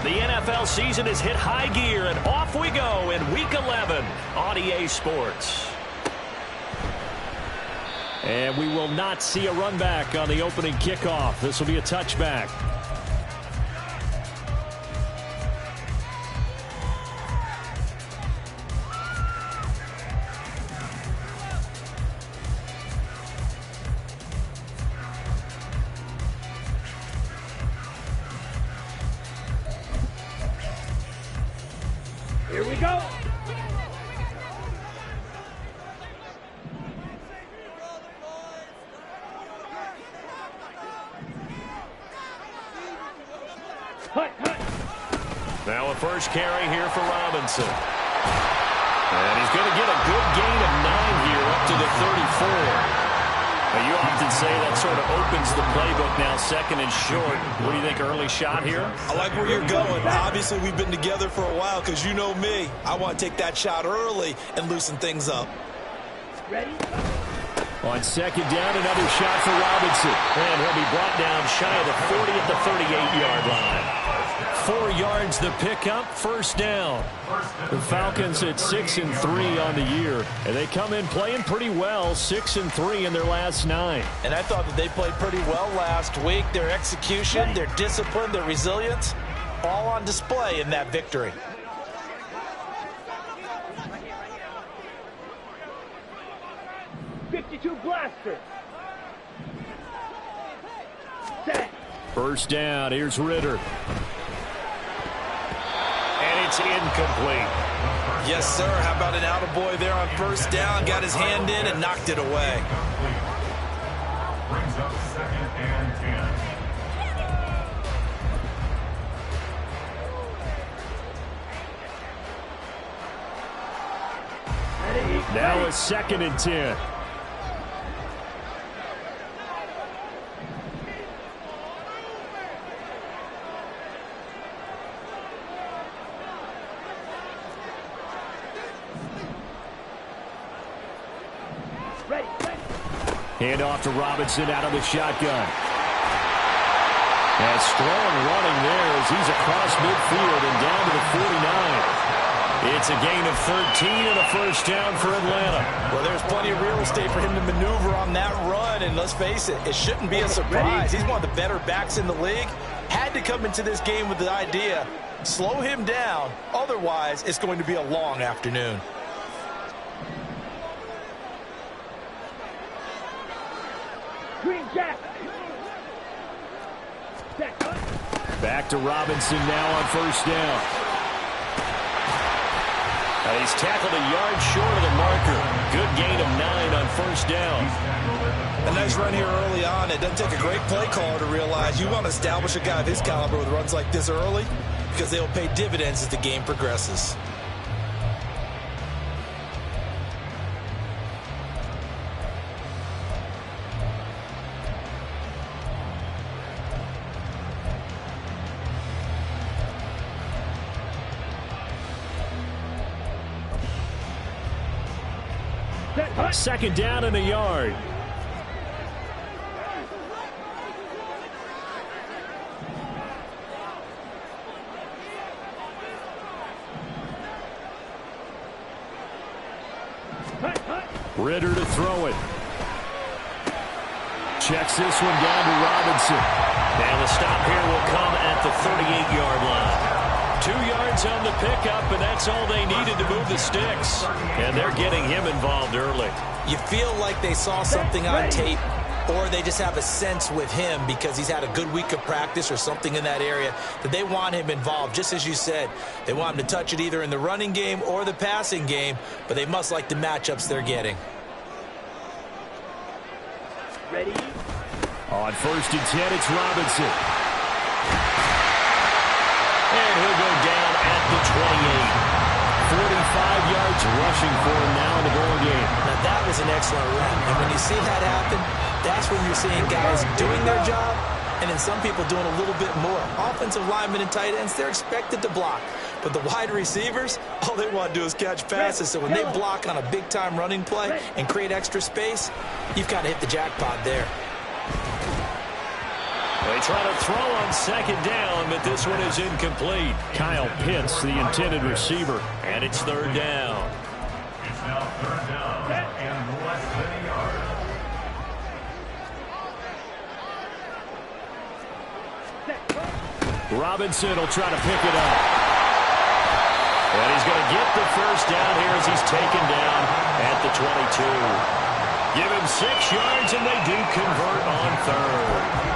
The NFL season has hit high gear, and off we go in Week 11 on EA Sports. And we will not see a run back on the opening kickoff. This will be a touchback. Here we go. Now a first carry here for Robinson. And he's going to get a good gain of 9 here up to the 34. Now, you often say that sort of opens the playbook now, second and short. What do you think, early shot here? I like where you're going. Obviously, we've been together for a while because you know me. I want to take that shot early and loosen things up. Ready? On second down, another shot for Robinson. And he'll be brought down shy of the 40 at the 38-yard line. 4 yards the pickup, first down. The Falcons at 6-3 on the year. And they come in playing pretty well, 6-3 in their last 9. And I thought that they played pretty well last week. Their execution, their discipline, their resilience, all on display in that victory. '52 blaster. Set. First down, here's Ritter. And it's incomplete. Yes, sir. How about an attaboy there on first down? Got his hand in and knocked it away. Brings up 2nd and 10. Now a 2nd and 10. Hand off to Robinson out of the shotgun. And strong running there as he's across midfield and down to the 49. It's a gain of 13 and a first down for Atlanta. Well, there's plenty of real estate for him to maneuver on that run, and let's face it, it shouldn't be a surprise. He's one of the better backs in the league. Had to come into this game with the idea, slow him down, otherwise it's going to be a long afternoon. Green Jack. Back to Robinson now on first down. He's tackled a yard short of the marker. Good gain of 9 on first down. A nice run here early on. It doesn't take a great play caller to realize you want to establish a guy of his caliber with runs like this early because they'll pay dividends as the game progresses. Second down and a yard. Ritter to throw it. Checks this one down to Robinson. And the stop here will come at the 38-yard line. 2 yards on the pickup, and that's all they needed to move the sticks. And they're getting him involved early. You feel like they saw something on tape, or they just have a sense with him because he's had a good week of practice or something in that area that they want him involved. Just as you said, they want him to touch it either in the running game or the passing game, but they must like the matchups they're getting. Ready? On first and 10, it's Robinson. And he'll go down at the 28. 45 yards rushing for him now in the ball game. Now that was an excellent run. And when you see that happen, that's when you're seeing guys doing their job and then some people doing a little bit more. Offensive linemen and tight ends, they're expected to block. But the wide receivers, all they want to do is catch passes. So when they block on a big-time running play and create extra space, you've got to hit the jackpot there. They try to throw on second down, but this one is incomplete. Kyle Pitts, the intended receiver. And it's third down. It's now third down and less than a yard. Robinson will try to pick it up. And he's going to get the first down here as he's taken down at the 22. Give him 6 yards, and they do convert on third.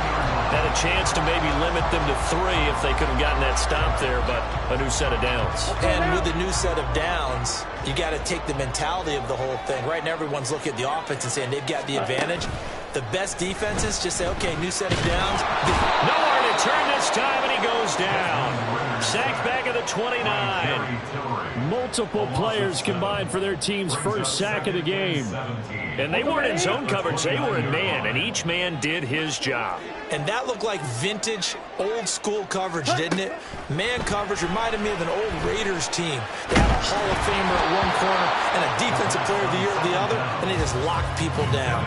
Had a chance to maybe limit them to 3 if they could have gotten that stop there, but a new set of downs. And with the new set of downs, you got to take the mentality of the whole thing. Right now, everyone's looking at the offense and saying they've got the advantage. The best defenses just say, okay, new set of downs. Nowhere to turn this time, and he goes down. Sacked back at the 29. Multiple players combined for their team's first sack of the game. And they weren't in zone coverage. They were in man, and each man did his job. And that looked like vintage, old-school coverage, didn't it? Man coverage reminded me of an old Raiders team. They had a Hall of Famer at one corner and a Defensive Player of the Year at the other, and they just locked people down.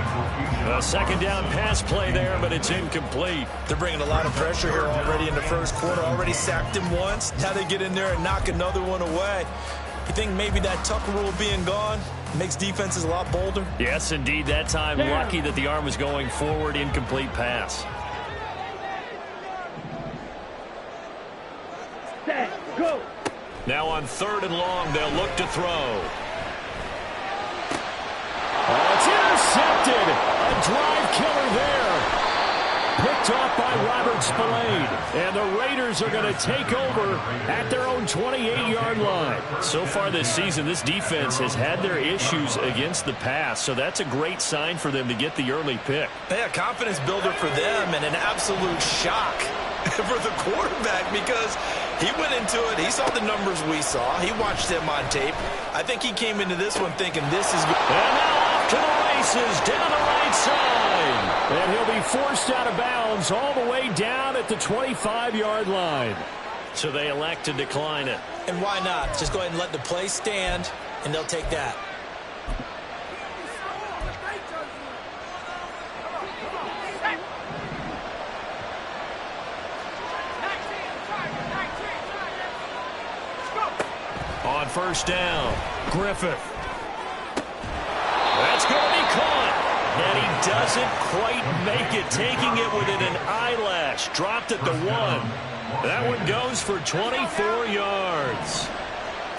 A second down pass play there, but it's incomplete. They're bringing a lot of pressure here already in the first quarter. Already sacked him once. Now they get in there and knock another one away. You think maybe that Tucker rule being gone makes defenses a lot bolder? Yes, indeed. That time, lucky that the arm was going forward. Incomplete pass. Set. Go. Now on third and long, they'll look to throw. Oh, it's intercepted. A drive killer there. Picked off by Robert Spillane. And the Raiders are going to take over at their own 28-yard line. So far this season, this defense has had their issues against the pass, so that's a great sign for them to get the early pick. Yeah, confidence builder for them and an absolute shock for the quarterback because he went into it. He saw the numbers we saw. He watched them on tape. I think he came into this one thinking this is good. And now off to the races down the right side. And he'll be forced out of bounds all the way down at the 25-yard line. So they elect to decline it. And why not? Just go ahead and let the play stand, and they'll take that. On first down, Griffith. That's going to be caught. And he doesn't quite make it, taking it within an eyelash. Dropped at the 1. That one goes for 24 yards.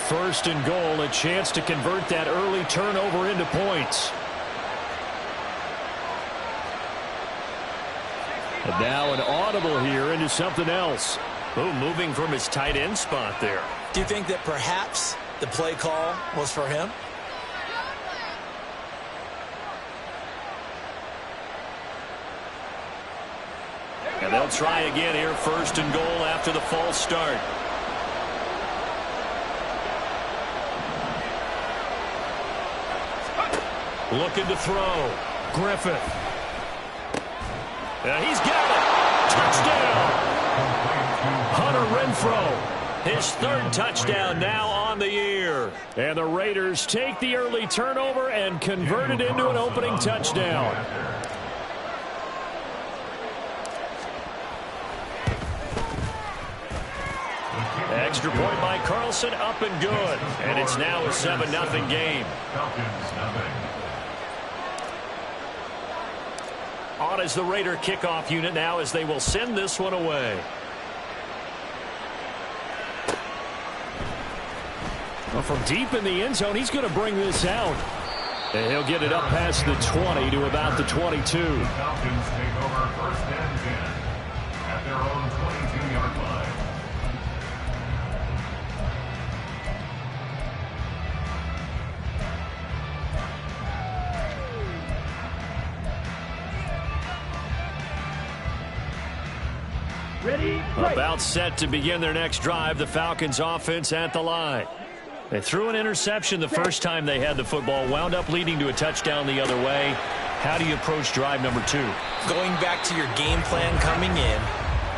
First and goal, a chance to convert that early turnover into points. And now an audible here into something else. Oh, moving from his tight end spot there. Do you think that perhaps the play call was for him? And they'll try again here, first and goal after the false start. Looking to throw. Griffith. And he's got it. Touchdown. Hunter Renfrow. His third touchdown now on the year. And the Raiders take the early turnover and convert it into an opening touchdown. Extra point by Carlson, up and good. And it's now a 7-0 game. On is the Raider kickoff unit now as they will send this one away. Well, from deep in the end zone, he's going to bring this out. And he'll get it up past the 20 to about the 22. Falcons take over first and 10 at their own 22-yard line. Ready, play. About set to begin their next drive, the Falcons offense at the line. They threw an interception the first time they had the football, wound up leading to a touchdown the other way. How do you approach drive number 2? Going back to your game plan coming in,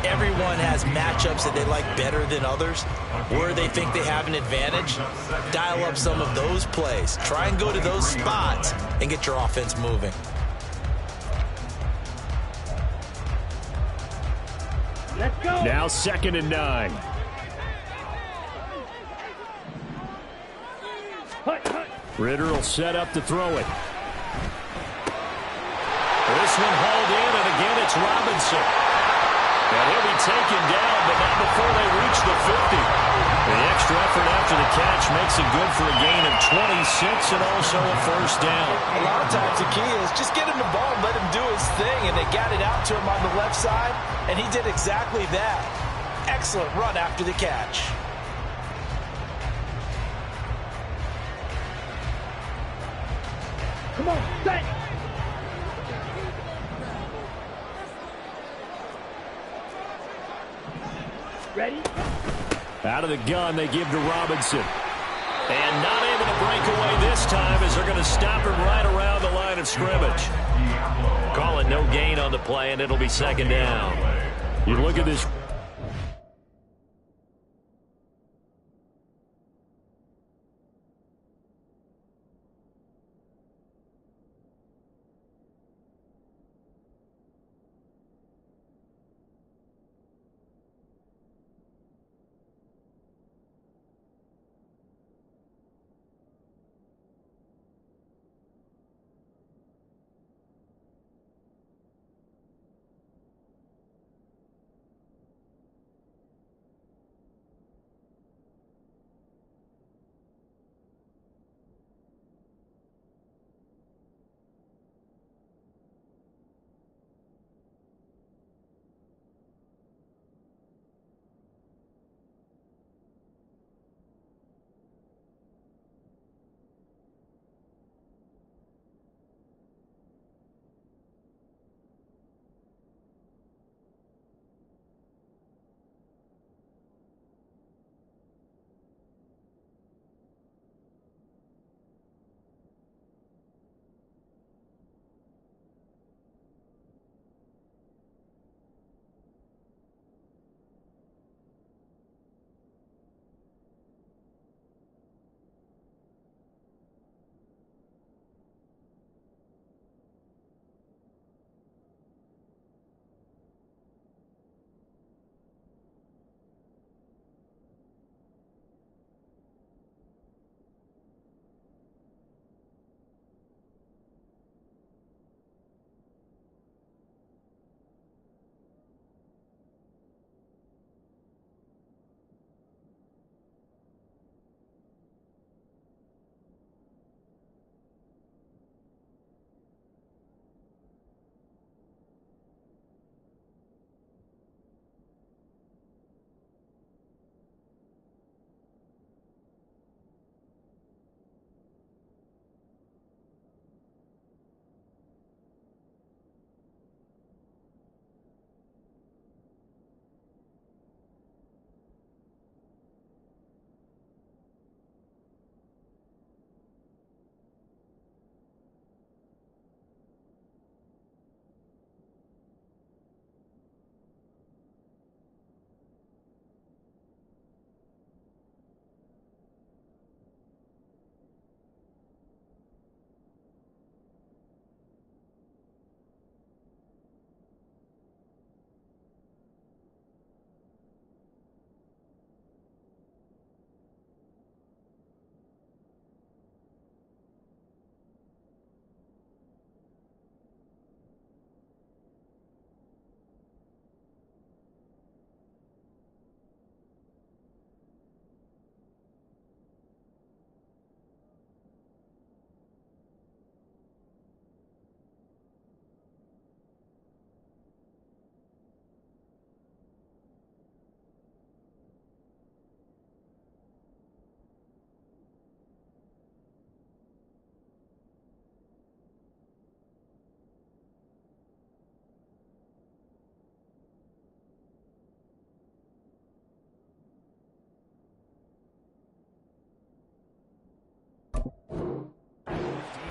everyone has matchups that they like better than others, where they think they have an advantage. Dial up some of those plays. Try and go to those spots and get your offense moving. Now 2nd and 9. Ritter will set up to throw it. This one hauled in, and again it's Robinson. And he'll be taken down, but not before they reach the 50. The extra effort after the catch makes it good for a gain of 26 and also a first down. A lot of times the key is just get him the ball and let him do his thing, and they got it out to him on the left side, and he did exactly that. Excellent run after the catch. Come on, set. Ready? Out of the gun, they give to Robinson. And not able to break away this time as they're going to stop him right around the line of scrimmage. Calling no gain on the play, and it'll be 2nd down. You look at this.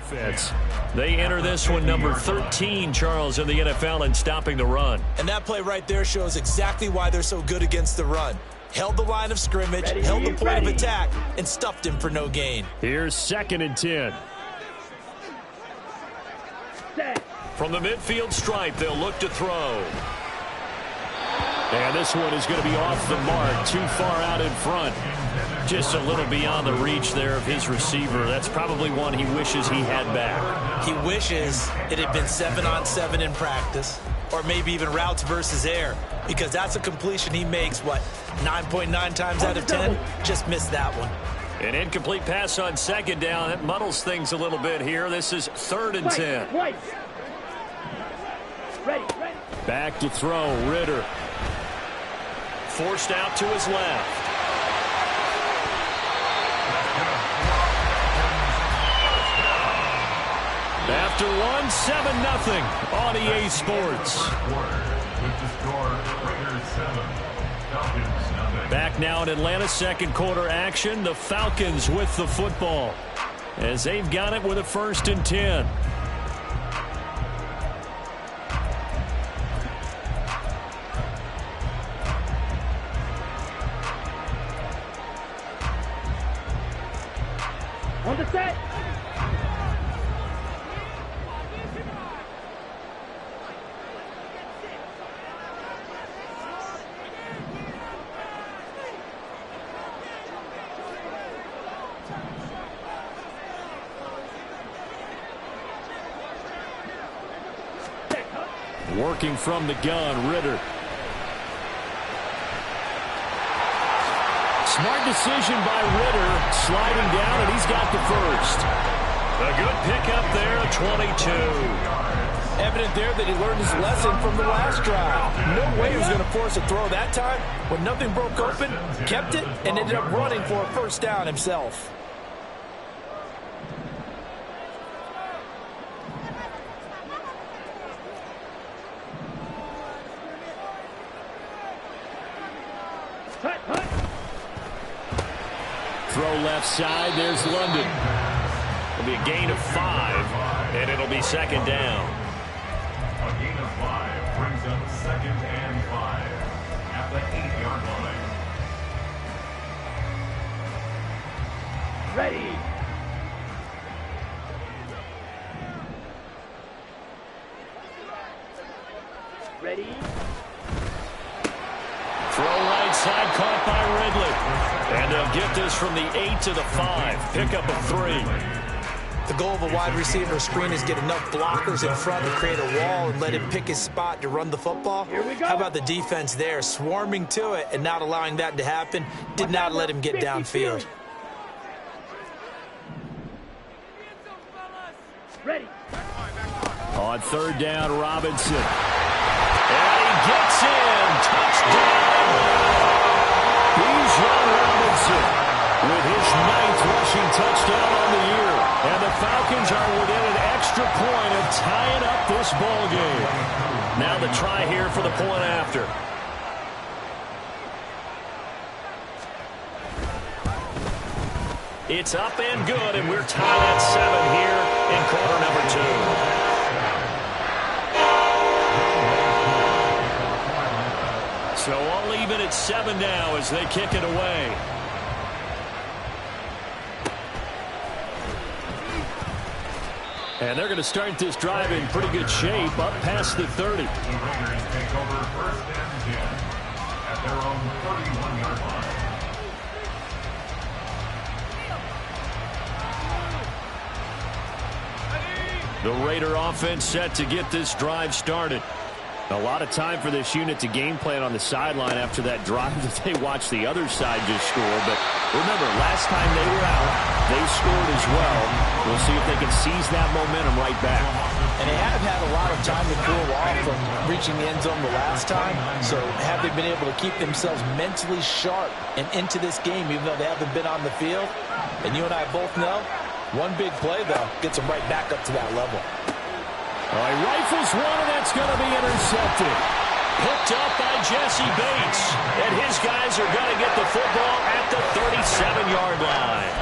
Defense. They enter this one number 13, Charles, in the NFL in stopping the run. And that play right there shows exactly why they're so good against the run. Held the line of scrimmage, held the point of attack, and stuffed him for no gain. Here's 2nd and 10. From the midfield stripe, they'll look to throw. And this one is going to be off the mark, too far out in front. Just a little beyond the reach there of his receiver. That's probably one he wishes he had back. He wishes it had been 7-on-7 in practice, or maybe even routes versus air, because that's a completion he makes, 9.9 times out of 10? Just missed that one. An incomplete pass on second down. That muddles things a little bit here. This is 3rd and 10. Ready. Back to throw, Ritter. Forced out to his left. After one, 7-0 on EA Sports. Back now in Atlanta, second quarter action. The Falcons with the football as they've got it with a 1st and 10. On the set. Working from the gun, Ritter. Smart decision by Ritter, sliding down, and he's got the first. A good pickup there, a 22. Evident there that he learned his lesson from the last drive. No way he was going to force a throw that time. When nothing broke open, kept it, and ended up running for a 1st down himself. Throw left side, there's London. It'll be a gain of 5, and it'll be 2nd down. A gain of 5 brings up 2nd and 5 at the 8-yard line. Ready. Ready. Throw right side, caught by Ridley. And they'll get this from the 8 to the 5. Pickup of 3. The goal of a wide receiver screen is get enough blockers in front to create a wall and let him pick his spot to run the football. Here we go. How about the defense there, swarming to it and not allowing that to happen? Did not let him get downfield. Ready. On 3rd down, Robinson. And he gets in. Touchdown. Bijan Robinson with his 9th rushing touchdown on the year. And the Falcons are within an extra point of tying up this ball game. Now the try here for the point after. It's up and good, and we're tied at 7 here in quarter number 2. So all even at 7 now as they kick it away. And they're going to start this drive in pretty good shape, up past the 30. The Raiders take over 1st and 10 at their own 31-yard line. The Raider offense set to get this drive started. A lot of time for this unit to game plan on the sideline after that drive that they watched the other side just score. But remember, last time they were out, they scored as well. We'll see if they can seize that momentum right back. And they have had a lot of time to cool off from reaching the end zone the last time. So have they been able to keep themselves mentally sharp and into this game, even though they haven't been on the field? And you and I both know, one big play, though, gets them right back up to that level. He rifles one, and that's going to be intercepted. Picked up by Jesse Bates. And his guys are going to get the football at the 37-yard line.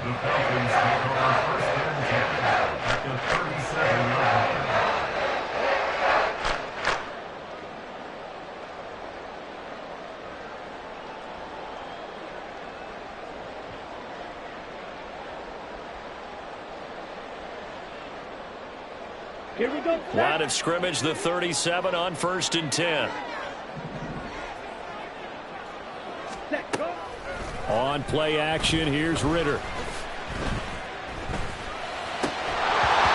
The Falcons take over 1st and 10 at the 37-yard line. Here we go. Line of scrimmage, the 37 on 1st and 10. Set, go. On play action, here's Ritter.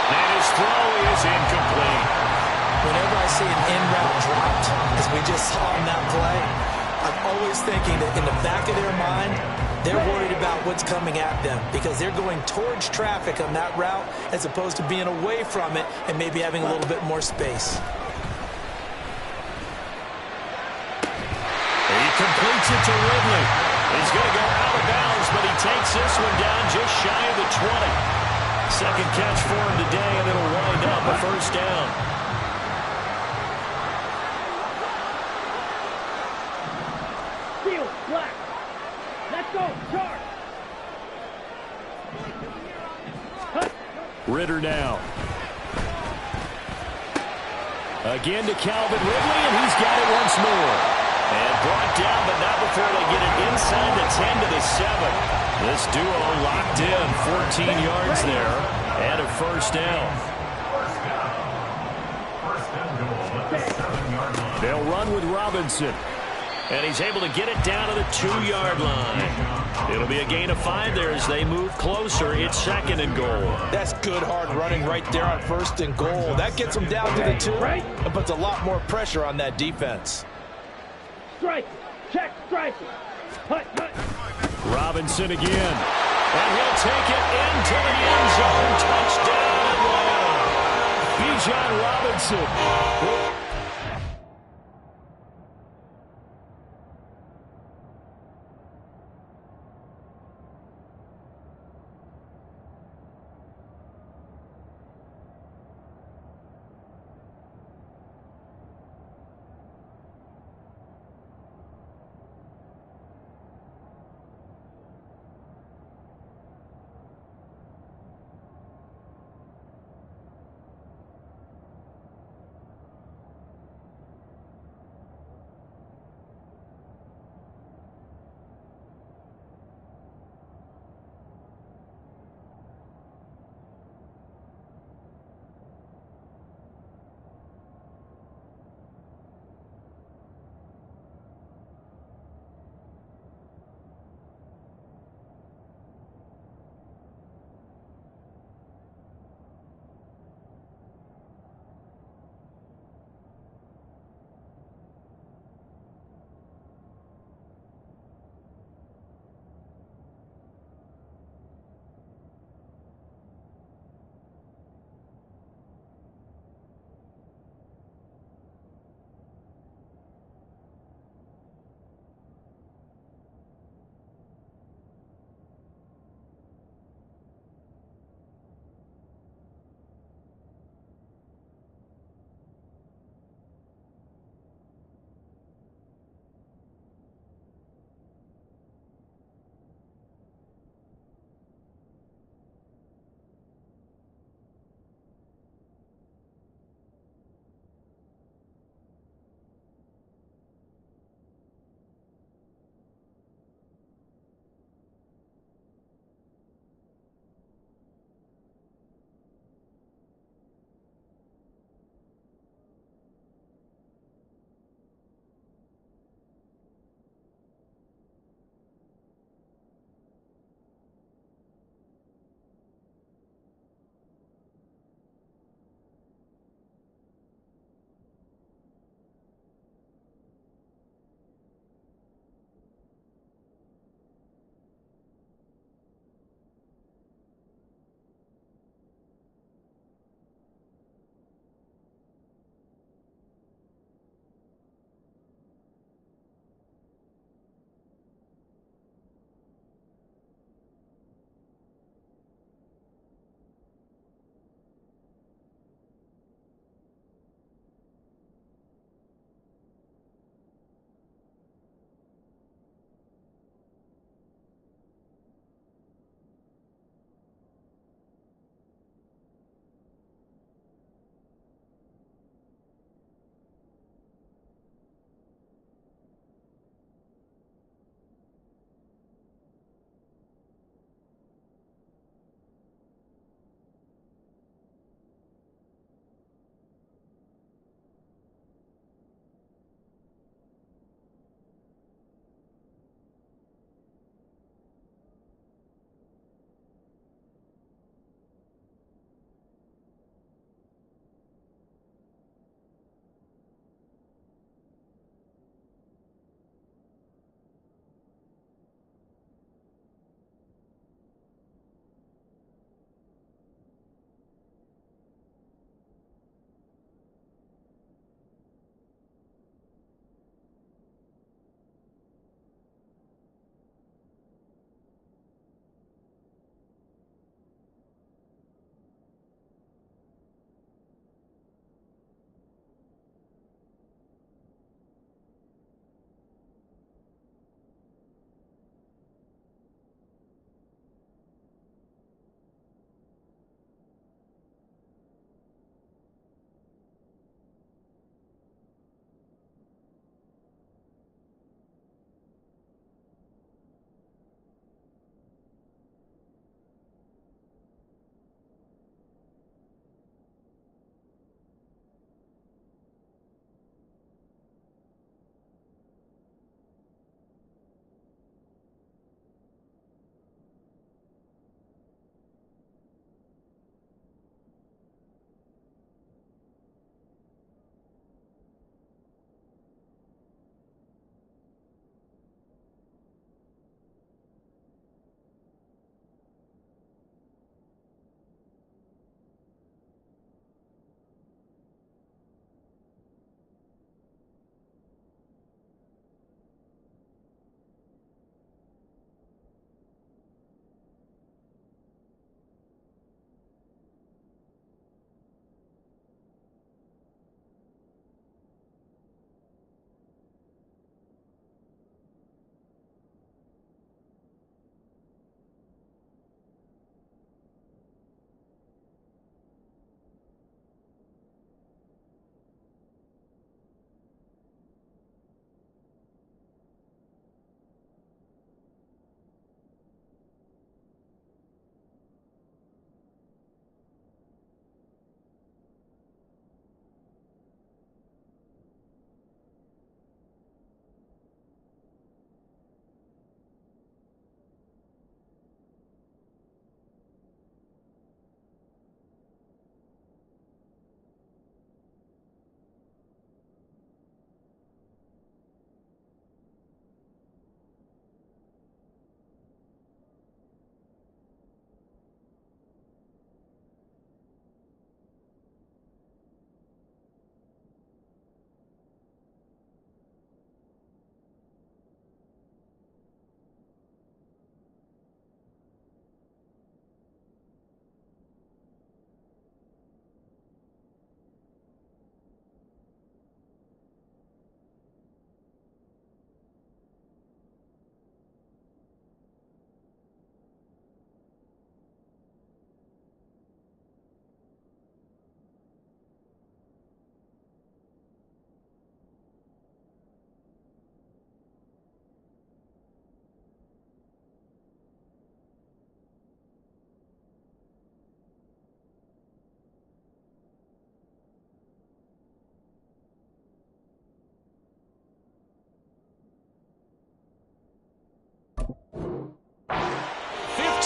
And his throw is incomplete. Whenever I see an in route dropped, as we just saw in that play, I'm always thinking that in the back of their mind, they're worried about what's coming at them because they're going towards traffic on that route as opposed to being away from it and maybe having a little bit more space. He completes it to Ridley. He's going to go out of bounds, but he takes this one down just shy of the 20. Second catch for him today, and it'll wind up a first down. Field, black. Let's go, charge. Ritter now. Again to Calvin Ridley, and he's got it once more. And brought down, but not before they get it inside the 10 to the 7. This duo locked in, 14 yards there, and a first down. First and goal at the 7-yard line. They'll run with Robinson. And he's able to get it down to the 2-yard line. It'll be a gain of 5 there as they move closer. It's 2nd and goal. That's good hard running right there on 1st and goal. That gets them down to the 2 and puts a lot more pressure on that defense. Strike. Check, strike. Hut, hut. Robinson again. And he'll take it into the end zone. Touchdown, Atlanta. Bijan Robinson.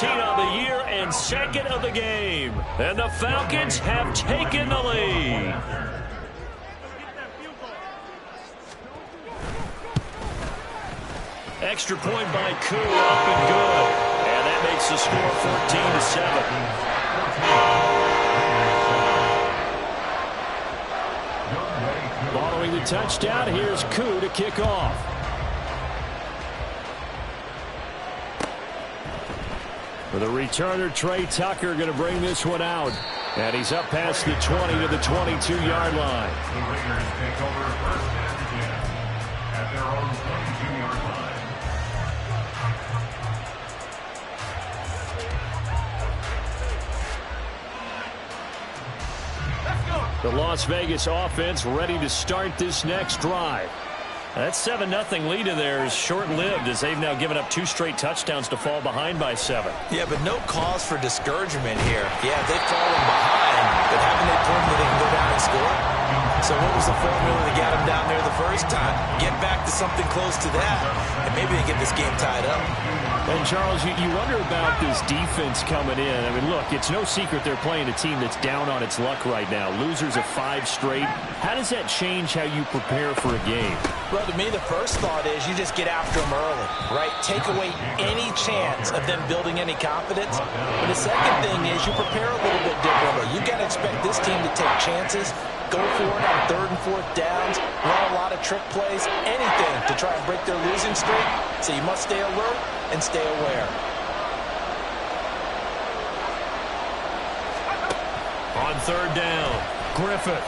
14 on the year and second of the game. And the Falcons have taken the lead. Extra point by Koo, up and good. And that makes the score 14-7. Following the touchdown, here's Koo to kick off. For the returner, Trey Tucker going to bring this one out. And he's up past the 20 to the 22-yard line. The Raiders take over first and 10 at their own 22-yard line. The Las Vegas offense ready to start this next drive. That 7-0 lead of theirs short-lived as they've now given up 2 straight touchdowns to fall behind by 7. Yeah, but no cause for discouragement here. Yeah, they've fallen behind, but haven't they proven that they can go down and score? So what was the formula that got them down there the first time? Get back to something close to that, and maybe they get this game tied up. And, Charles, you wonder about this defense coming in. I mean, look, it's no secret they're playing a team that's down on its luck right now. Losers of 5 straight. How does that change how you prepare for a game? Well, to me, the first thought is you just get after them early, right? Take away any chance of them building any confidence. But the second thing is you prepare a little bit differently. You've got to expect this team to take chances, go for it on 3rd and 4th downs, run a lot of trick plays, anything to try and break their losing streak. So you must stay alert and stay aware. On 3rd down, Griffith.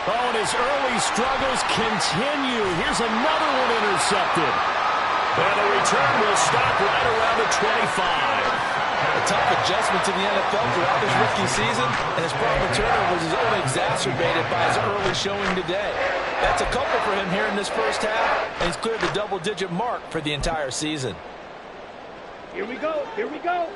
Oh, and his early struggles continue. Here's another one intercepted. And the return will stop right around the 25. A tough adjustment to the NFL throughout his rookie season, and his problem with turnovers is only exacerbated by his early showing today. That's a couple for him here in this first half, and he's cleared the double-digit mark for the entire season. Here we go. Here we go.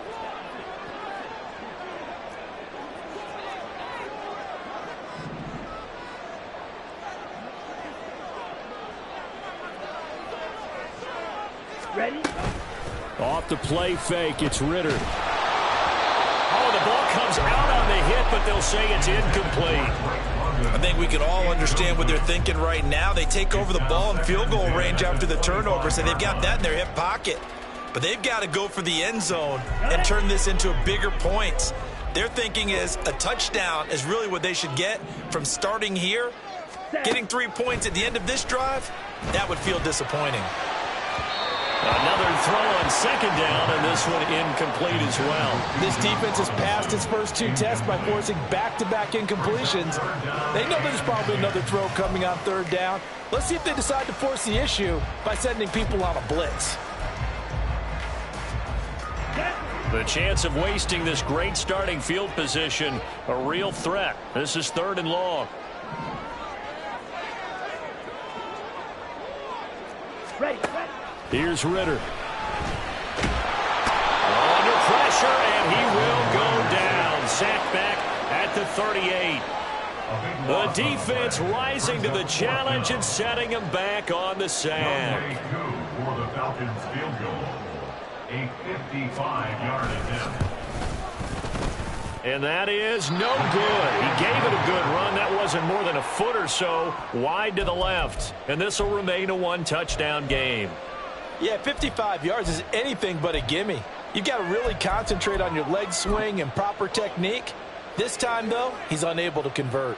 Ready? Off the play fake, it's Ritter. Oh, the ball comes out on the hit, but they'll say it's incomplete. I think we can all understand what they're thinking right now. They take over the ball in field goal range after the turnover, so they've got that in their hip pocket. But they've got to go for the end zone and turn this into bigger points. Their thinking is a touchdown is really what they should get from starting here. Getting 3 points at the end of this drive, that would feel disappointing. Another throw on 2nd down, and this one incomplete as well. This defense has passed its first 2 tests by forcing back-to-back incompletions. They know there's probably another throw coming on 3rd down. Let's see if they decide to force the issue by sending people on a blitz. The chance of wasting this great starting field position, a real threat. This is 3rd and long. Ready. Here's Ritter. Under pressure, and he will go down. Sacked back at the 38. The defense rising to the challenge and setting him back on the sack. For the Falcons field goal. A 55-yard attempt. And that is no good. He gave it a good run. That wasn't more than a foot or so wide to the left. And this will remain a 1-touchdown game. Yeah, 55 yards is anything but a gimme. You've got to really concentrate on your leg swing and proper technique. This time, though, he's unable to convert.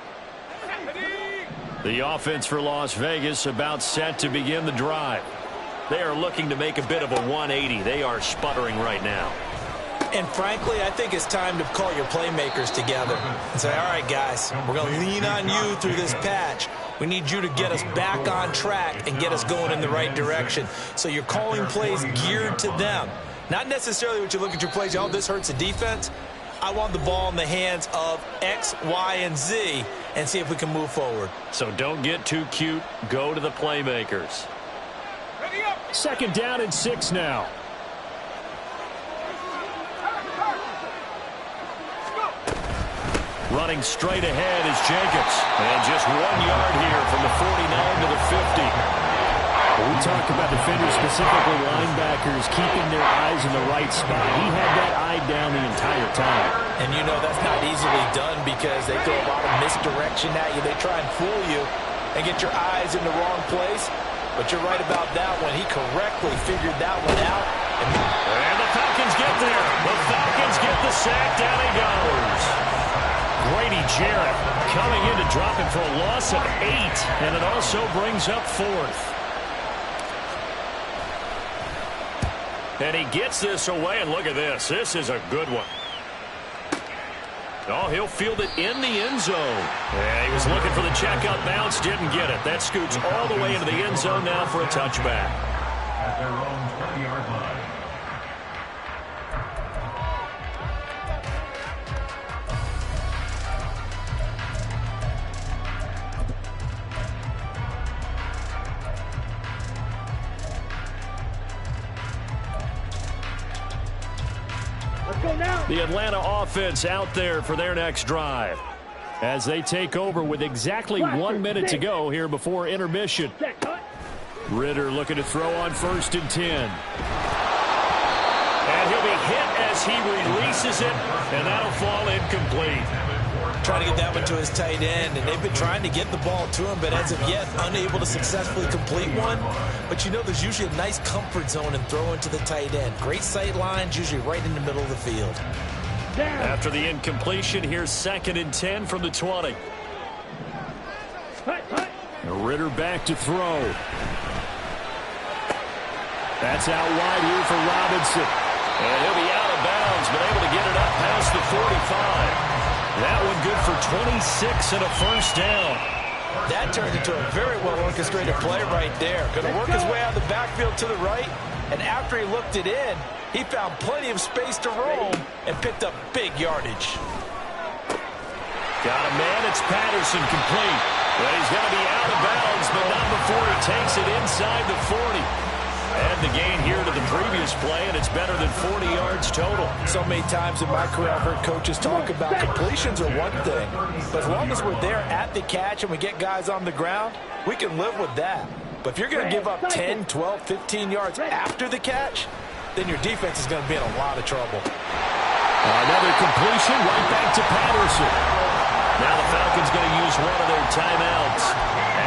The offense for Las Vegas about set to begin the drive. They are looking to make a bit of a 180. They are sputtering right now. And frankly, I think it's time to call your playmakers together and say, all right, guys, we're going to lean on you through this patch. We need you to get us back on track and get us going in the right direction. So you're calling plays geared to them. Not necessarily what you look at your plays, oh, this hurts the defense. I want the ball in the hands of X, Y, and Z and see if we can move forward. So don't get too cute. Go to the playmakers. 2nd down and 6 now. Running straight ahead is Jacobs. And just 1 yard here from the 49 to the 50. talk about defenders, specifically linebackers, keeping their eyes in the right spot. He had that eye down the entire time. And you know that's not easily done because they throw a lot of misdirection at you. They try and fool you and get your eyes in the wrong place. But you're right about that one. He correctly figured that one out. And the Falcons get there. The Falcons get the sack. Down he goes. Grady Jarrett coming in to drop him for a loss of 8. And it also brings up 4th. And he gets this away. And look at this. This is a good one. Oh, he'll field it in the end zone. Yeah, he was looking for the checkout bounce, didn't get it. That scoots all the way into the end zone now for a touchback. At their own 20-yard line. The Atlanta offense out there for their next drive as they take over with exactly 1 minute to go here before intermission. Ridder looking to throw on 1st and 10. And he'll be hit as he releases it, and that'll fall incomplete. Trying to get that one to his tight end, and they've been trying to get the ball to him, but as of yet, unable to successfully complete one. But you know there's usually a nice comfort zone in throwing to the tight end. Great sight lines, usually right in the middle of the field. After the incompletion, here's 2nd and 10 from the 20. Ridder back to throw. That's out wide here for Robinson. And he'll be out of bounds, but able to get it up past the 45. That one good for 26 and a 1st down. That turned into a very well-orchestrated play right there. Going to work his way out of the backfield to the right, and after he looked it in, he found plenty of space to roam and picked up big yardage. Got a man, it's Patterson complete. But he's going to be out of bounds, but not before he takes it inside the 40. And the gain here to the previous play, and it's better than 40 yards total. So many times in my career I've heard coaches talk about completions are one thing, but as long as we're there at the catch and we get guys on the ground, we can live with that. But if you're going to give up 10, 12, 15 yards after the catch, then your defense is going to be in a lot of trouble. Another completion right back to Patterson. Now the Falcons going to use one of their timeouts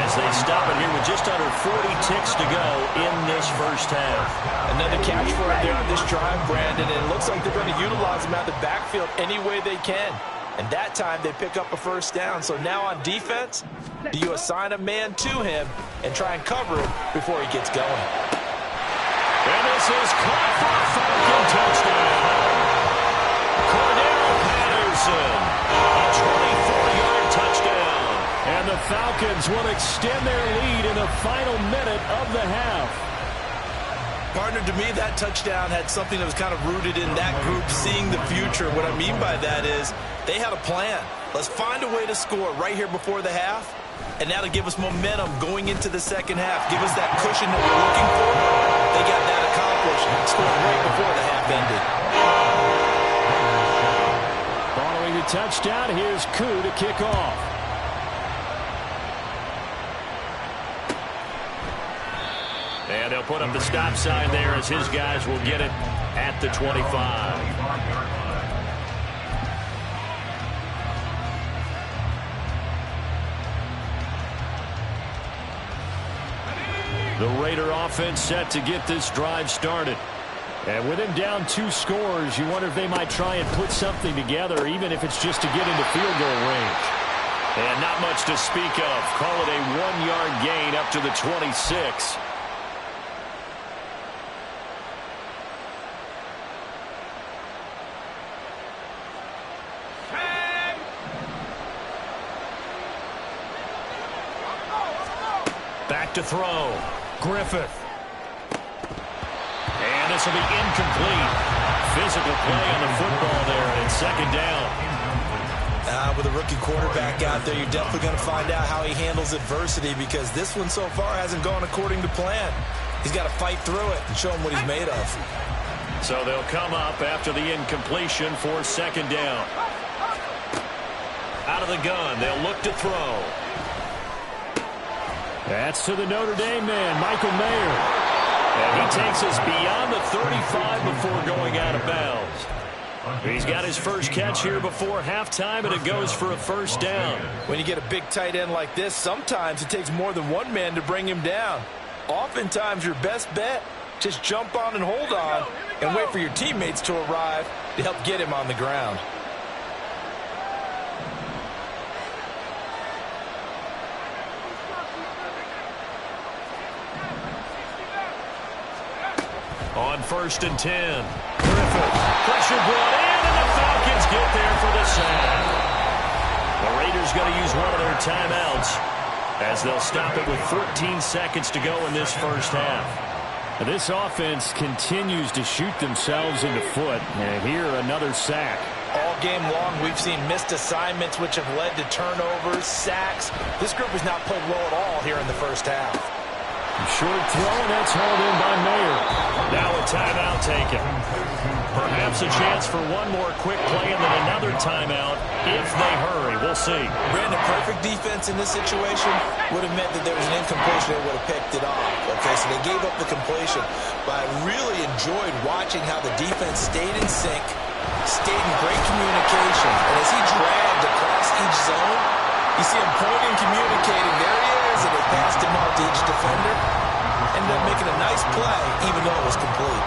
as they stop it here with just under 40 ticks to go in this first half. Another catch for him there on this drive, Brandon, and it looks like they're going to utilize him out of the backfield any way they can. And that time they pick up a 1st down. So now on defense, do you assign a man to him and try and cover him before he gets going? And this is caught for a Falcon touchdown. Cordell Patterson, a 24-yard touchdown. And the Falcons will extend their lead in the final minute of the half. Partner, to me, that touchdown had something that was kind of rooted in that group seeing the future. What I mean by that is they had a plan. Let's find a way to score right here before the half, and that'll give us momentum going into the second half. Give us that cushion that we're looking for. They got that accomplished, scored right before the half ended. Following the touchdown, here's Koo to kick off. And they'll put up the stop sign there as his guys will get it at the 25. The Raider offense set to get this drive started. And with him down 2 scores, you wonder if they might try and put something together, even if it's just to get into field goal range. And not much to speak of. Call it a 1-yard gain up to the 26. Back to throw. Griffith. And this will be incomplete. Physical play on the football there, and it's 2nd down. With a rookie quarterback out there, you're definitely going to find out how he handles adversity because this one so far hasn't gone according to plan. He's got to fight through it and show him what he's made of. So they'll come up after the incompletion for 2nd down. Out of the gun, they'll look to throw. That's to the Notre Dame man, Michael Mayer. And he takes us beyond the 35 before going out of bounds. He's got his first catch here before halftime, and it goes for a first down. When you get a big tight end like this, sometimes it takes more than one man to bring him down. Oftentimes, your best bet, just jump on and hold on and wait for your teammates to arrive to help get him on the ground. On 1st and 10. Griffith. Pressure brought in, and the Falcons get there for the sack. The Raiders going to use one of their timeouts as they'll stop it with 14 seconds to go in this first half. This offense continues to shoot themselves in the foot. And here, another sack. All game long, we've seen missed assignments which have led to turnovers, sacks. This group has not played well at all here in the first half. Short throw, and that's hauled in by Mayer. Now a timeout taken. Perhaps a chance for one more quick play and then another timeout if they hurry. We'll see. Brandon, perfect defense in this situation would have meant that there was an incompletion. They would have picked it off. Okay, so they gave up the completion. But I really enjoyed watching how the defense stayed in sync, stayed in great communication. And as he dragged across each zone, you see him pointing, communicating. There he is, and they passed him off to each defender. Ended up making a nice play, even though it was complete.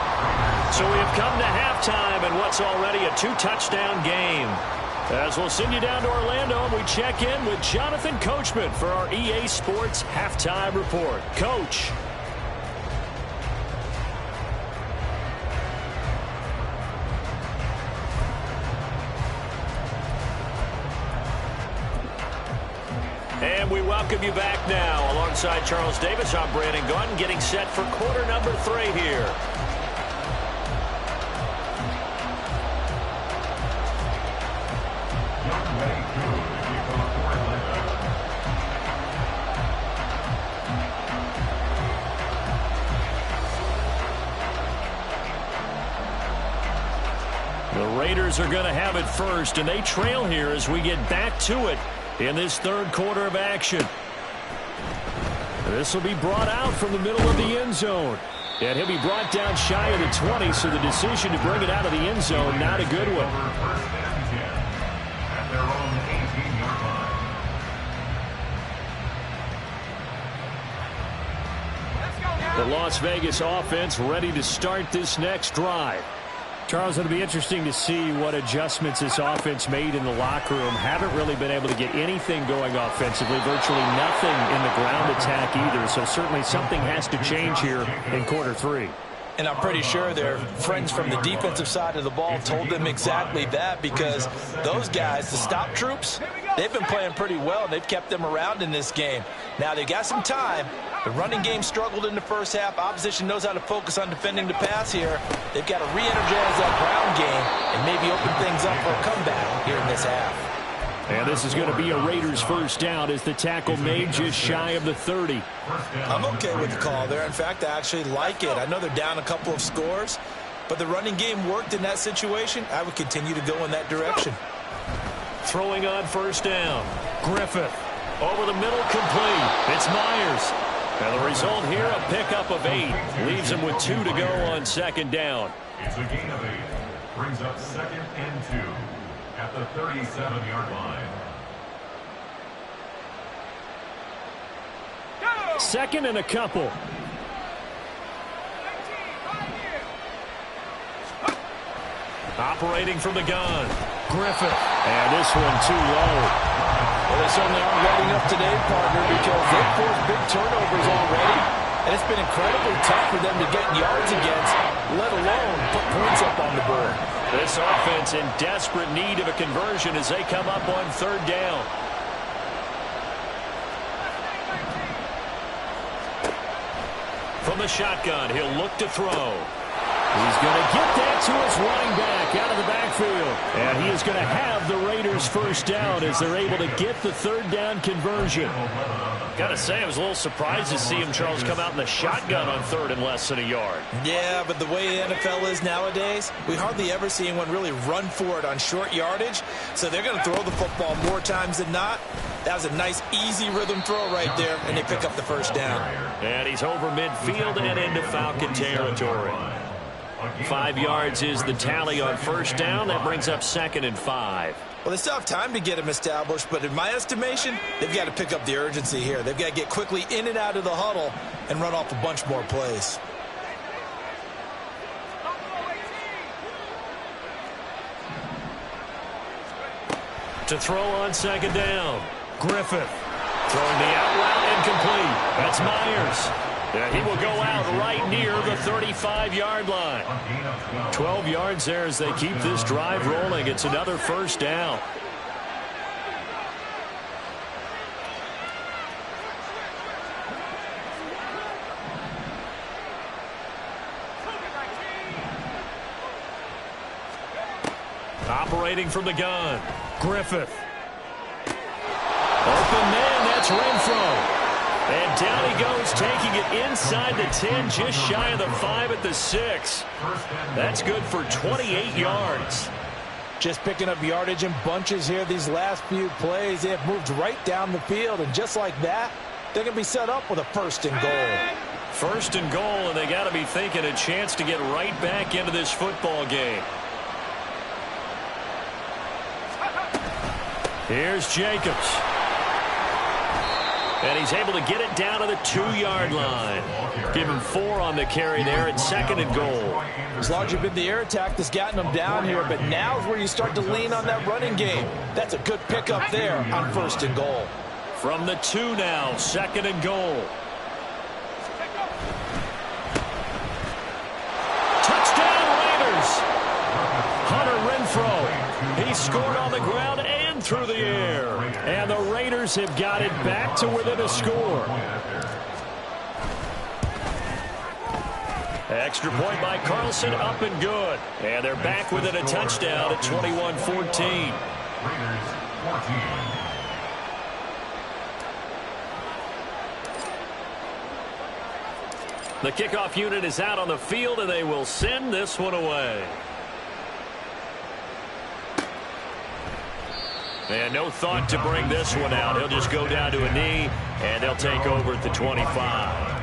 So we have come to halftime in what's already a 2-touchdown game. As we'll send you down to Orlando, and we check in with Jonathan Coachman for our EA Sports Halftime Report. Coach. And we welcome you back now. Alongside Charles Davis, I'm Brandon Gunn, getting set for quarter number 3 here. The Raiders are going to have it first, and they trail here as we get back to it in this third quarter of action. This will be brought out from the middle of the end zone. And he'll be brought down shy of the 20, so the decision to bring it out of the end zone, not a good one. At their own 18-yard line. The Las Vegas offense ready to start this next drive. Charles, it'll be interesting to see what adjustments this offense made in the locker room. Haven't really been able to get anything going offensively, virtually nothing in the ground attack either. So certainly something has to change here in quarter 3. And I'm pretty sure their friends from the defensive side of the ball told them exactly that, because those guys, the stop troops, they've been playing pretty well, and they've kept them around in this game. Now, they've got some time. The running game struggled in the first half. Opposition knows how to focus on defending the pass here. They've got to re-energize that ground game and maybe open things up for a comeback here in this half. And this is going to be a Raiders first down as the tackle made just shy of the 30. I'm okay with the call there. In fact, I actually like it. I know they're down a couple of scores, but the running game worked in that situation. I would continue to go in that direction. Throwing on first down. Griffith over the middle, complete. It's Myers. And the result here, a pickup of 8. Leaves him with 2 to go on second down. It's a gain of 8. Brings up 2nd and 2 at the 37-yard line. 2nd and a couple. Operating from the gun. Griffith. And this one too low. Well, they certainly aren't letting up today, partner, because they've forced big turnovers already, and it's been incredibly tough for them to get yards against, let alone put points up on the board. This offense in desperate need of a conversion as they come up on third down. From the shotgun, he'll look to throw. He's going to get that to his running back out of the backfield. And he is going to have the Raiders first down as they're able to get the third down conversion. Got to say, I was a little surprised to see him, Charles, come out in the shotgun on third and less than a yard. Yeah, but the way the NFL is nowadays, we hardly ever see anyone really run for it on short yardage. So they're going to throw the football more times than not. That was a nice, easy rhythm throw right there, and they pick up the first down. And he's over midfield and into Falcon territory. 5 yards is the tally on first down. That brings up 2nd and 5. Well, they still have time to get him established, but in my estimation, they've got to pick up the urgency here. They've got to get quickly in and out of the huddle and run off a bunch more plays. To throw on 2nd down. Griffith throwing the out route incomplete. That's Myers. And he will go out right near the 35-yard line. 12 yards there as they keep this drive rolling. It's another first down. Operating from the gun. Griffith. Open man, that's Renfro. And down he goes, taking it inside the 10, just shy of the 5 at the 6. That's good for 28 yards. Just picking up yardage in bunches here these last few plays. They have moved right down the field, and just like that, they're going to be set up with a 1st and goal. 1st and goal, and they got to be thinking a chance to get right back into this football game. Here's Jacobs. And he's able to get it down to the 2-yard line. Give him 4 on the carry there at 2nd and goal. It's largely been the air attack that's gotten them down here, but now's where you start to lean on that running game. That's a good pickup there on 1st and goal. From the 2 now, 2nd and goal. Touchdown Raiders! Hunter Renfro. He scored on the ground and through the air. And the Raiders have got it back to within a score. Extra point by Carlson, up and good. And they're back within a touchdown at 21-14. The kickoff unit is out on the field, and they will send this one away. And no thought to bring this one out. He'll just go down to a knee, and they'll take over at the 25.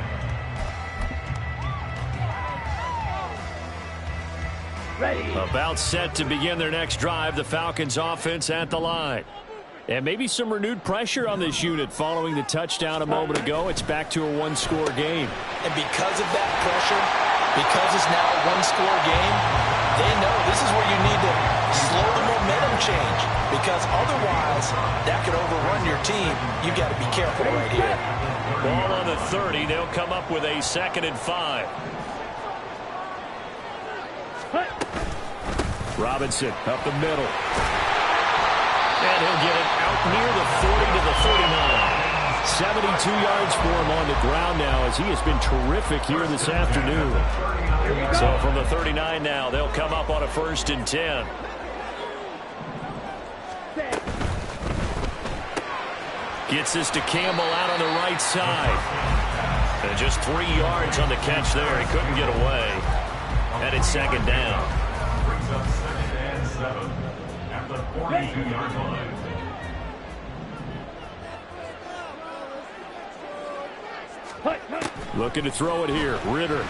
Ready. About set to begin their next drive, the Falcons offense at the line. And maybe some renewed pressure on this unit following the touchdown a moment ago. It's back to a 1-score game. And because of that pressure, because it's now a 1-score game, they know this is where you need to slow the momentum change, because otherwise that could overrun your team. You've got to be careful right here. Ball on the 30. They'll come up with a 2nd and 5. Robinson up the middle. And he'll get it out near the 40 to the 49. 72 yards for him on the ground now, as he has been terrific here this afternoon. So from the 39 now, they'll come up on a 1st and 10. Gets this to Campbell out on the right side. And just 3 yards on the catch there. He couldn't get away. And it's 2nd down. Brings up 2nd and 7 at the 42-yard line. Looking to throw it here. Ritter.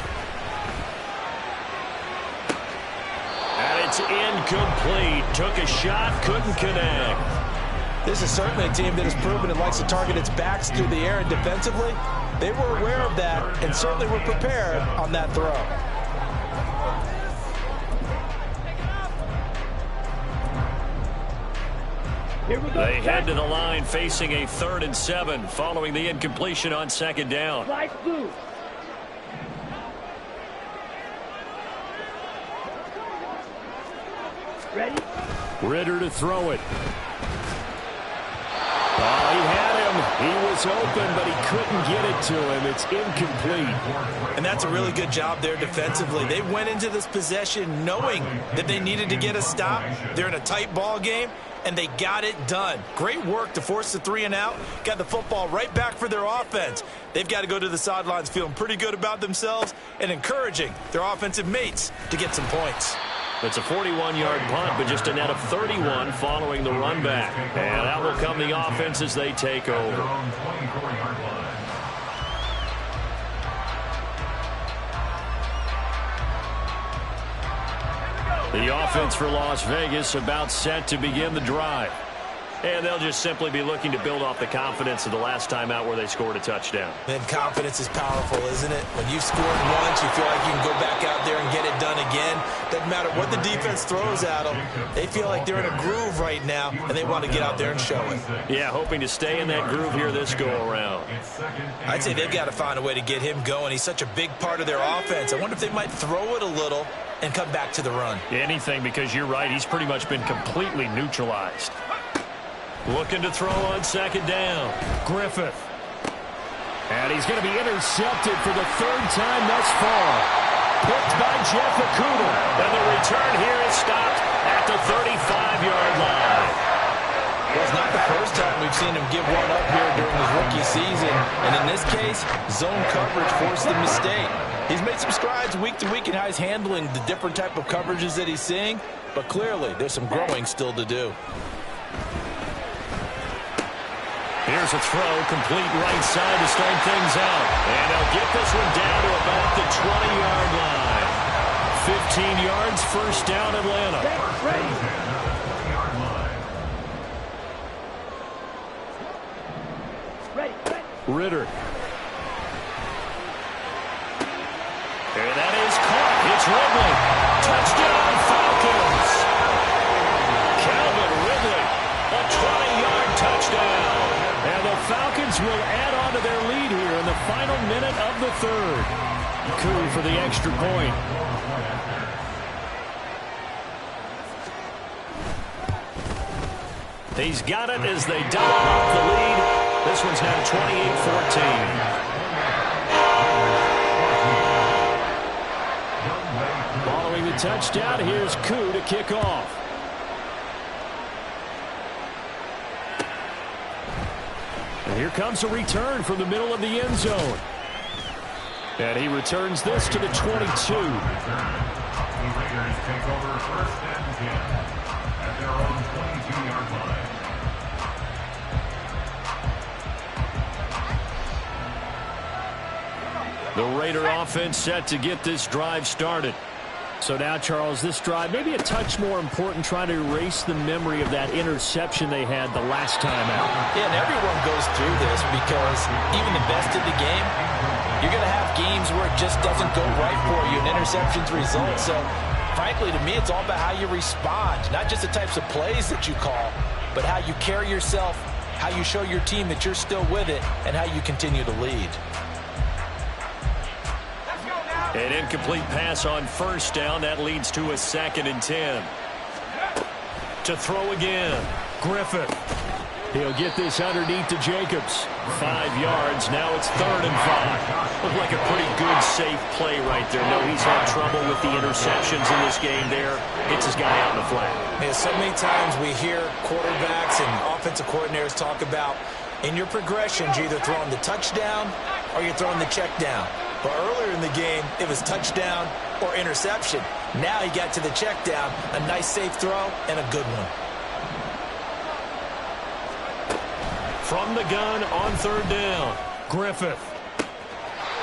And it's incomplete. Took a shot, couldn't connect. This is certainly a team that has proven it likes to target its backs through the air, and defensively, they were aware of that and certainly were prepared on that throw. Here we go. They head to the line facing a 3rd and 7 following the incompletion on 2nd down. Flag blue. Ready? Ritter to throw it. Oh, he had him. He was open, but he couldn't get it to him. It's incomplete. And that's a really good job there defensively. They went into this possession knowing that they needed to get a stop. They're in a tight ball game, and they got it done. Great work to force the 3 and out. Got the football right back for their offense. They've got to go to the sidelines feeling pretty good about themselves and encouraging their offensive mates to get some points. It's a 41-yard punt, but just a net of 31 following the run back. And out will come the offense as they take over. The offense for Las Vegas about set to begin the drive. And they'll just simply be looking to build off the confidence of the last time out where they scored a touchdown. And confidence is powerful, isn't it? When you've scored once, you feel like you can go back out there and get it done again. Doesn't matter what the defense throws at them. They feel like they're in a groove right now, and they want to get out there and show it. Yeah, hoping to stay in that groove here this go-around. I'd say they've got to find a way to get him going. He's such a big part of their offense. I wonder if they might throw it a little and come back to the run. Anything, because you're right. He's pretty much been completely neutralized. Looking to throw on second down. Griffith. And he's going to be intercepted for the third time thus far. Picked by Jeff Okudah. And the return here is stopped at the 35-yard line. Well, it's not the first time we've seen him give one up here during his rookie season. And in this case, zone coverage forced the mistake. He's made some strides week to week in how he's handling the different type of coverages that he's seeing. But clearly, there's some growing still to do. Here's a throw, complete right side to start things out. And they'll get this one down to about the 20-yard line. 15 yards, first down, Atlanta. Ready. Ritter. And that is caught. It's Ridley. Touchdown, Falcons. Calvin Ridley, a 20-yard touchdown. And the Falcons will add on to their lead here in the final minute of the third. Coup for the extra point. He's got it as they double up the lead. This one's now 28-14. Following the touchdown, here's Coup to kick off. And here comes a return from the middle of the end zone. And he returns this to the 22. The Raiders take over first and 10 at their own 22-yard line. The Raider offense set to get this drive started. So now, Charles, this drive maybe a touch more important, trying to erase the memory of that interception they had the last time out. Yeah, and everyone goes through this because even the best of the game, you're going to have games where it just doesn't go right for you and interceptions result. So, frankly, to me, it's all about how you respond, not just the types of plays that you call, but how you carry yourself, how you show your team that you're still with it, and how you continue to lead. An incomplete pass on first down. That leads to a 2nd and 10. To throw again. Griffith. He'll get this underneath to Jacobs. 5 yards. Now it's 3rd and 5. Looked like a pretty good, safe play right there. No, he's had trouble with the interceptions in this game there. Gets his guy out in the flat. Yeah, so many times we hear quarterbacks and offensive coordinators talk about in your progressions, you're either throwing the touchdown or you're throwing the check down. But earlier in the game, it was touchdown or interception. Now he got to the check down, a nice safe throw, and a good one. From the gun on 3rd down, Griffith.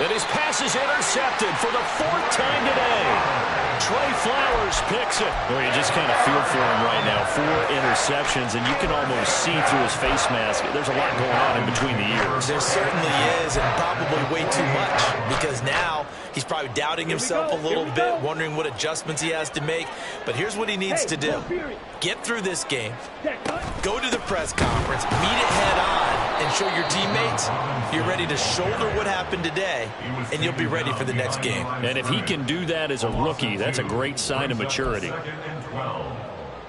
And his pass is intercepted for the 4th time today. Trey Flowers picks it. Well, you just kind of feel for him right now. 4 interceptions, and you can almost see through his face mask. There's a lot going on in between the ears. There certainly is, and probably way too much, because now he's probably doubting himself a little bit, wondering what adjustments he has to make. But here's what he needs to do. Get through this game, go to the press conference, meet it head on, and show your teammates you're ready to shoulder what happened today, and you'll be ready for the next game. And if he can do that as a rookie, that's a great sign of maturity. 2nd and 12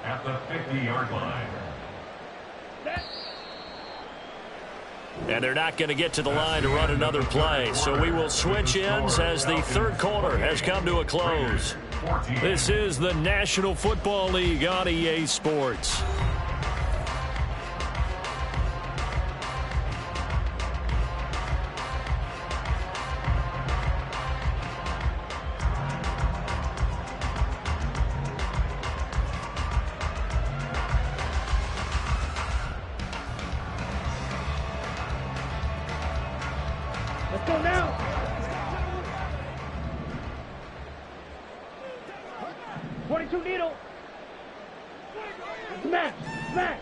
at the 50-yard line. And they're not going to get to the line to run another play. So we will switch ends as the 3rd quarter has come to a close. This is the National Football League on EA Sports. 22 needle. Smash, smash.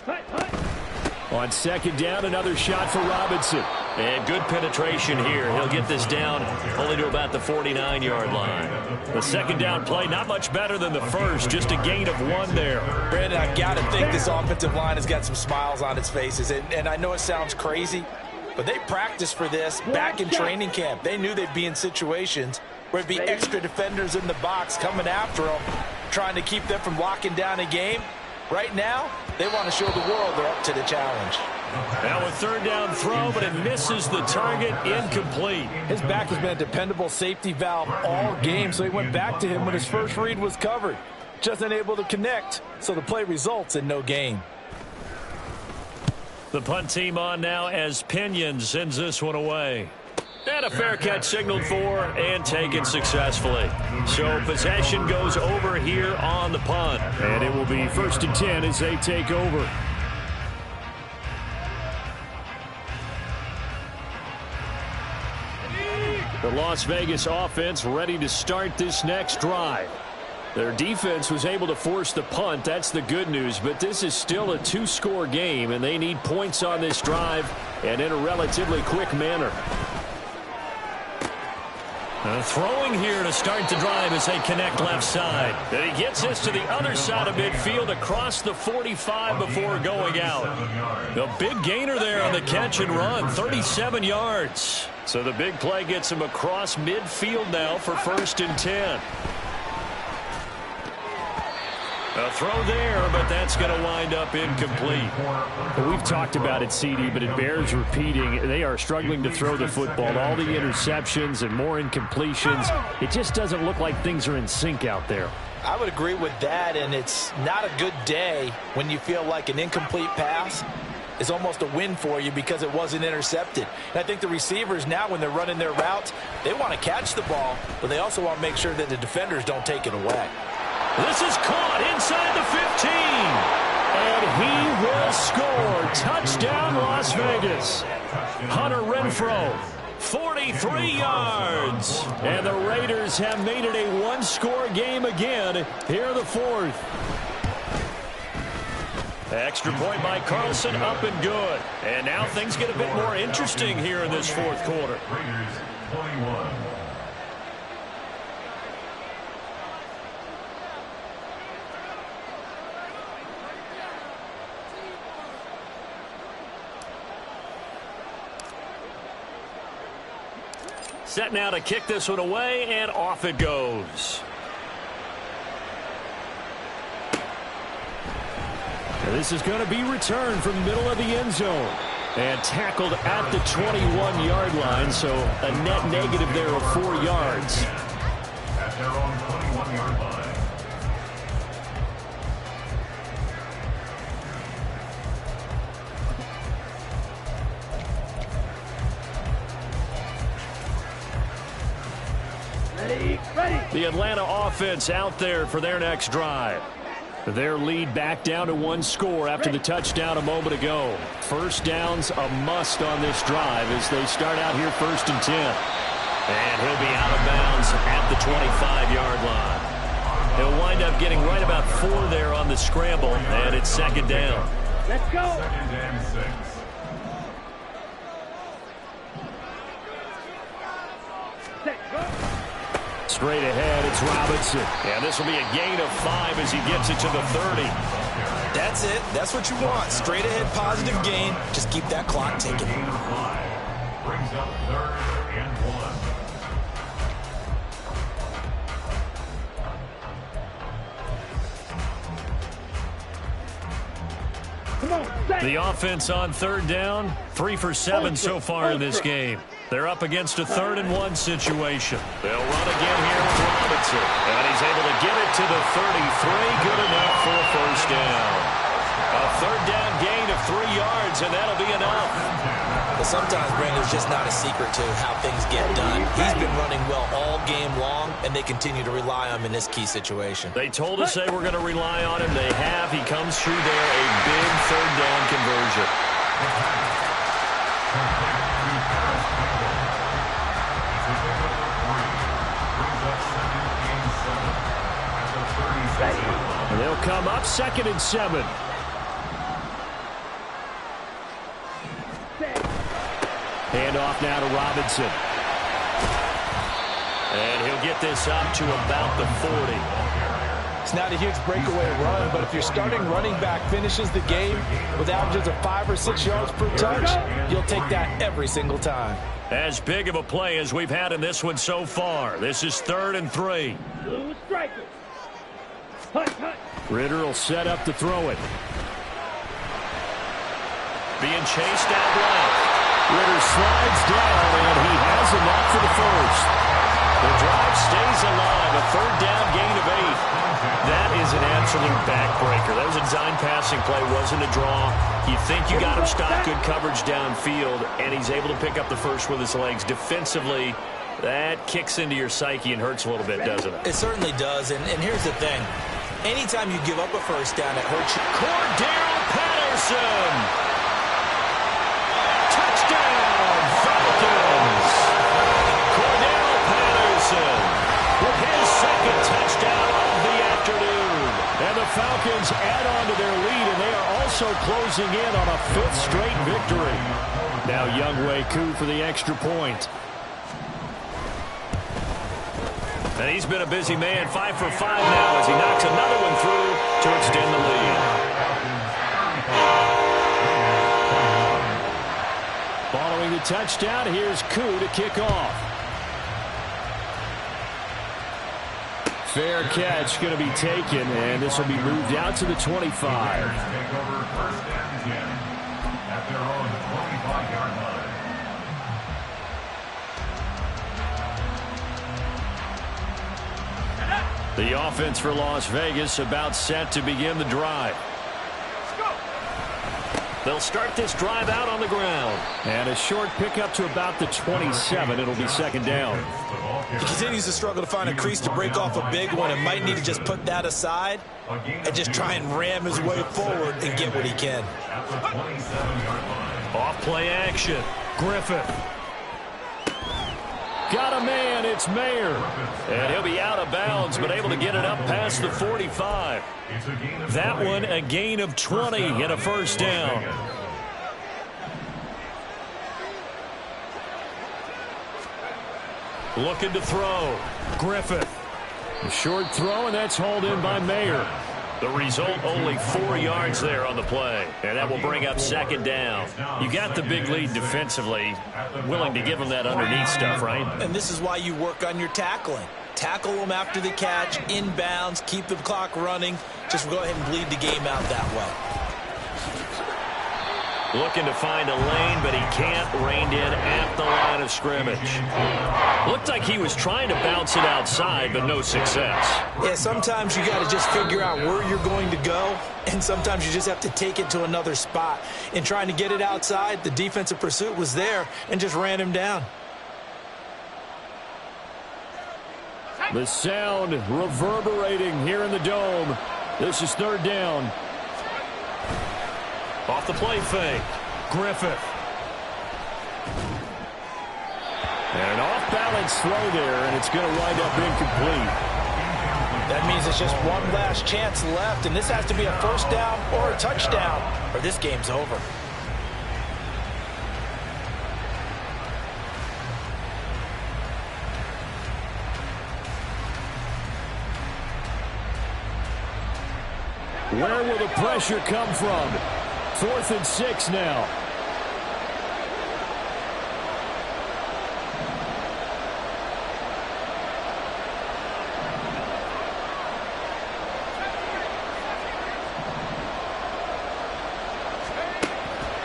Hut, hut. On second down, another shot for Robinson. And good penetration here. He'll get this down only to about the 49-yard line. The second down play, not much better than the first, just a gain of 1 there. Brandon, I've got to think this offensive line has got some smiles on its faces. And I know it sounds crazy, but they practiced for this back in training camp. They knew they'd be in situations where there'd be extra defenders in the box coming after them, trying to keep them from locking down a game. Right now, they want to show the world they're up to the challenge. Now a third down throw, but it misses the target, incomplete. His back has been a dependable safety valve all game, so he went back to him when his first read was covered. Just unable to connect, so the play results in no gain. The punt team on now as Pinion sends this one away. And a fair catch signaled for and taken successfully. So possession goes over here on the punt. And it will be 1st and 10 as they take over. The Las Vegas offense ready to start this next drive. Their defense was able to force the punt. That's the good news. But this is still a 2-score game, and they need points on this drive and in a relatively quick manner. Throwing here to start the drive as they connect left side. And he gets this to the other side of midfield across the 45 before going out. A big gainer there on the catch and run, 37 yards. So the big play gets him across midfield now for 1st and 10. A throw there, but that's going to wind up incomplete. We've talked about it, CD, but it bears repeating. They are struggling to throw the football. All the interceptions and more incompletions. It just doesn't look like things are in sync out there. I would agree with that, and it's not a good day when you feel like an incomplete pass is almost a win for you because it wasn't intercepted. And I think the receivers now, when they're running their routes, they want to catch the ball, but they also want to make sure that the defenders don't take it away. This is caught inside the 15. And he will score. Touchdown, Las Vegas. Hunter Renfrow, 43 yards. And the Raiders have made it a 1-score game again here in the 4th. Extra point by Carlson, up and good. And now things get a bit more interesting here in this 4th quarter. Raiders 21. Set now to kick this one away, and off it goes. This is going to be returned from the middle of the end zone. And tackled at the 21-yard line, so a net negative there of 4 yards. At their own 21-yard line. The Atlanta offense out there for their next drive. Their lead back down to 1 score after the touchdown a moment ago. First down's a must on this drive as they start out here 1st and 10. And he'll be out of bounds at the 25-yard line. He'll wind up getting right about 4 there on the scramble, and it's 2nd down. Let's go. 2nd and 6. Straight ahead, it's Robinson. And this will be a gain of 5 as he gets it to the 30. That's it. That's what you want. Straight ahead positive gain. Just keep that clock ticking. Gain of 5. Brings up 3rd and 1. Come on, set. The offense on 3rd down, 3 for 7 so far in this game. They're up against a 3rd and 1 situation. They'll run again here with Robinson. And he's able to get it to the 33. Good enough for a 1st down. A 3rd down gain of 3 yards, and that'll be enough. But sometimes, Brandon, there's just not a secret to how things get done. He's been running well all game long, and they continue to rely on him in this key situation. They told us they were going to rely on him. They have. He comes through there, a big 3rd down conversion. And they'll come up 2nd and 7. Handoff now to Robinson. And he'll get this up to about the 40. It's not a huge breakaway run, but if your starting running back finishes the game with averages of 5 or 6 yards per touch, you'll take that every single time. As big of a play as we've had in this one so far. This is 3rd and 3. Blue striker. Hut, hut. Ritter will set up to throw it. Being chased out left. Ritter slides down, and he has enough for the first. The drive stays alive. A 3rd down gain of 8. That is an absolute backbreaker. That was a design passing play, wasn't a draw. You think you got him stopped, good coverage downfield, and he's able to pick up the first with his legs. Defensively, that kicks into your psyche and hurts a little bit, doesn't it? It certainly does, and here's the thing. Anytime you give up a first down, it hurts you. Cordell Patterson! Touchdown, Falcons! Cordell Patterson with his 2nd touchdown of the afternoon. And the Falcons add on to their lead, and they are also closing in on a 5th straight victory. Now Younghoe Koo for the extra point. And he's been a busy man, 5 for 5 now as he knocks another one through to extend the lead. Following the touchdown, here's Koo to kick off. Fair catch going to be taken, and this will be moved out to the 25. Take over 1st and 10 at their own 25-yard line. The offense for Las Vegas about set to begin the drive. They'll start this drive out on the ground. And a short pickup to about the 27. It'll be 2nd down. He continues to struggle to find a crease to break off a big one and might need to just put that aside and just try and ram his way forward and get what he can. Off play action. Griffith. Got a man, it's Mayer. And he'll be out of bounds, but able to get it up past the 45. That one a gain of 20 and a 1st down. Looking to throw. Griffith. A short throw, and that's hauled in by Mayer. The result, only 4 yards there on the play. And that will bring up 2nd down. You got the big lead defensively. Willing to give them that underneath stuff, right? And this is why you work on your tackling. Tackle them after the catch, inbounds, keep the clock running. Just go ahead and bleed the game out that way. Looking to find a lane, but he can't. Reined in at the line of scrimmage. Looked like he was trying to bounce it outside, but no success. Yeah, sometimes you got to just figure out where you're going to go, and sometimes you just have to take it to another spot. In trying to get it outside, the defensive pursuit was there and just ran him down. The sound reverberating here in the dome. This is 3rd down. Off the play fake. Griffith. And an off-balance throw there, and it's going to wind up incomplete. That means it's just one last chance left, and this has to be a 1st down or a touchdown, or this game's over. Where will the pressure come from? 4th and 6 now.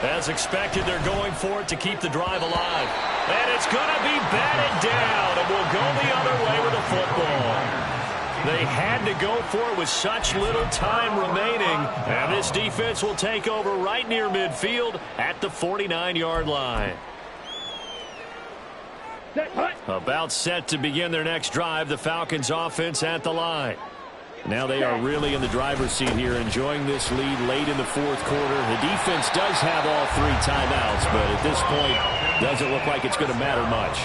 As expected, they're going for it to keep the drive alive. And it's going to be batted down, and will go the other way with the football. They had to go for it with such little time remaining. And this defense will take over right near midfield at the 49-yard line. About set to begin their next drive, the Falcons offense at the line. Now they are really in the driver's seat here, enjoying this lead late in the 4th quarter. The defense does have all 3 timeouts, but at this point, doesn't look like it's going to matter much.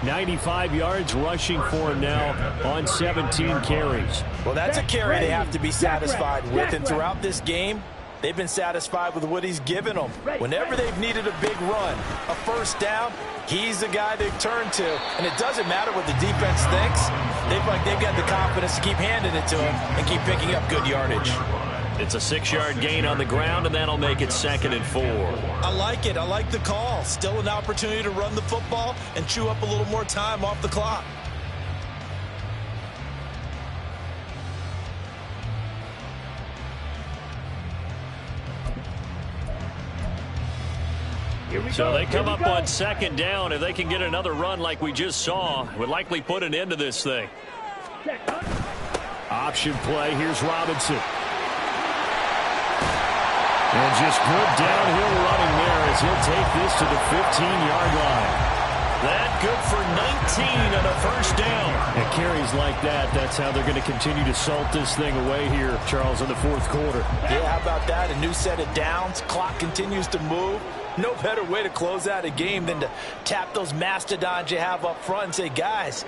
95 yards rushing for him now on 17 carries. Well, that's a carry they have to be satisfied with. And throughout this game, they've been satisfied with what he's given them. Whenever they've needed a big run, a first down, he's the guy they've turned to. And it doesn't matter what the defense thinks. They've got the confidence to keep handing it to him and keep picking up good yardage. It's a 6-yard gain on the ground, and that'll make it 2nd and 4. I like it. I like the call. Still an opportunity to run the football and chew up a little more time off the clock. So they come up on 2nd down. If they can get another run like we just saw, would likely put an end to this thing. Option play. Here's Robinson. And just good downhill running there as he'll take this to the 15-yard line. That good for 19 on a first down. And carries like that, that's how they're going to continue to salt this thing away here, Charles, in the fourth quarter. Yeah, how about that? A new set of downs. Clock continues to move. No better way to close out a game than to tap those mastodons you have up front and say, guys,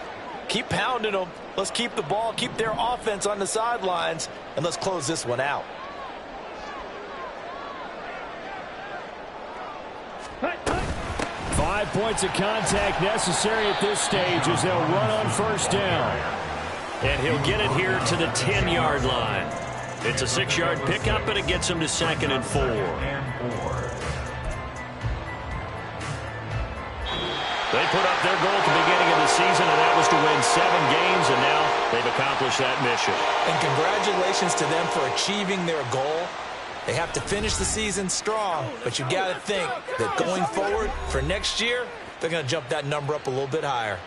keep pounding them. Let's keep the ball, keep their offense on the sidelines, and let's close this one out. 5 points of contact necessary at this stage as they'll run on first down. And he'll get it here to the 10-yard line. It's a 6-yard pickup, and it gets him to 2nd and 4. They put up their goal at the beginning of the season, and that was to win 7 games, and now they've accomplished that mission. And congratulations to them for achieving their goal. They have to finish the season strong, but you got to think that going forward for next year, they're going to jump that number up a little bit higher.